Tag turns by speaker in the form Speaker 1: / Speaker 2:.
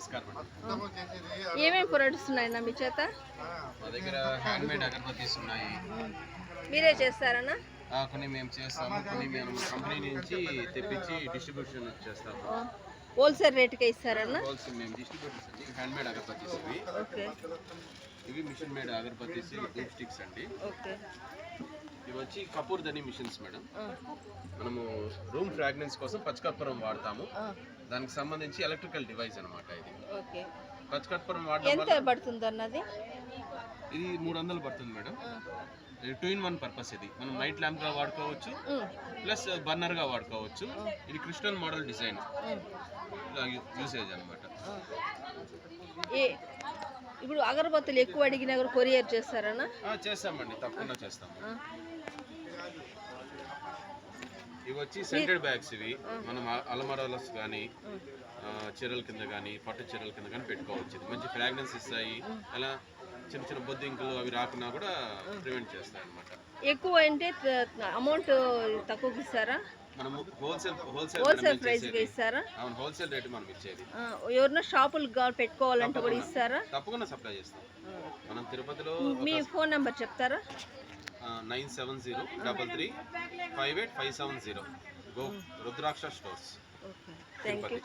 Speaker 1: నమస్కారం అండి.
Speaker 2: ఏమేమి ప్రొడక్ట్స్ ఉన్నాయన్నా మీ చేత?
Speaker 1: మా దగ్గర హ్యాండ్ మేడ్ అగరబత్తీస్ ఉన్నాయి.
Speaker 2: మీరే చేస్తారన్నా?
Speaker 1: కొన్ని మేము చేస్తాము, కొన్ని మేము కంపెనీ నుంచి తెప్పించి డిస్ట్రిబ్యూషన్ చేస్తాము.
Speaker 2: హోల్సేల్ రేట్కే ఇస్తారన్నా?
Speaker 1: హోల్సేల్ మేము డిస్ట్రిబ్యూటర్స్ అండి. హ్యాండ్ మేడ్ అగరబత్తీస్ ఇవి.
Speaker 2: ఓకే.
Speaker 1: ఇవి మిషన్ మేడ్ అగరబత్తీస్, ధూప్ స్టిక్స్ అండి.
Speaker 2: ఓకే.
Speaker 1: ఇవి వచ్చి కపూర్ దని మిషన్స్ మేడం. మనము రూమ్ ఫ్రాగ్రెన్స్ కోసం పచ్చకర్పూరం వాడతాము. దానికి సంబంధించి ఎలక్ట్రికల్ డివైస్ అన్నమాట ఇది.
Speaker 2: ఓకే.
Speaker 1: పచ్చకర్పూరం వాడడం
Speaker 2: ఎంత పడుతుంది అన్నది?
Speaker 1: ఇది 300 పడుతుంది మేడం. 2 in 1 purpose. ఇది మనం నైట్ ల్యాంప్ గా వాడుకోవచ్చు, ప్లస్ బర్నర్ గా వాడుకోవచ్చు. ఇది క్రిస్టల్ మోడల్ డిజైన్ యూసేజ్ అన్నమాట.
Speaker 2: ఇప్పుడు అగరబత్తులు ఎక్కువ అడిగినా కూడా కొరియర్ చేస్తారన్నా?
Speaker 1: చేస్తామండి, తప్పకుండా చేస్తాము. ఇవి వచ్చి సెంటెడ్ బ్యాగ్స్. ఇవి మనం అలమరాలస్ కానీ చీరల కింద కానీ పట్టు చీరల కింద కానీ పెట్టుకోవచ్చు. ఇది మంచి ఫ్రాగ్రెన్స్ ఇస్తాయి. అలా చిన్న చిన్న బొద్దింకలు అవి రాకున్నా కూడా ప్రివెంట్ చేస్తాయి అన్నమాట.
Speaker 2: ఎక్కువ అంటే అమౌంట్ తక్కువకి ఇస్తారా?
Speaker 1: మనము హోల్సేల్
Speaker 2: ప్రైస్ కి ఇస్తారా?
Speaker 1: అవును, హోల్సేల్ రేట్ మనం ఇచ్చేది.
Speaker 2: ఎవరైనా షాపులు పెట్టుకోవాలంటే కూడా ఇస్తారా?
Speaker 1: తప్పకుండా సప్లై చేస్తాం. మనం తిరుపతిలో.
Speaker 2: మీ ఫోన్ నెంబర్ చెప్తారా?
Speaker 1: 9703358570. Go rudraksha stores.
Speaker 2: Thank you.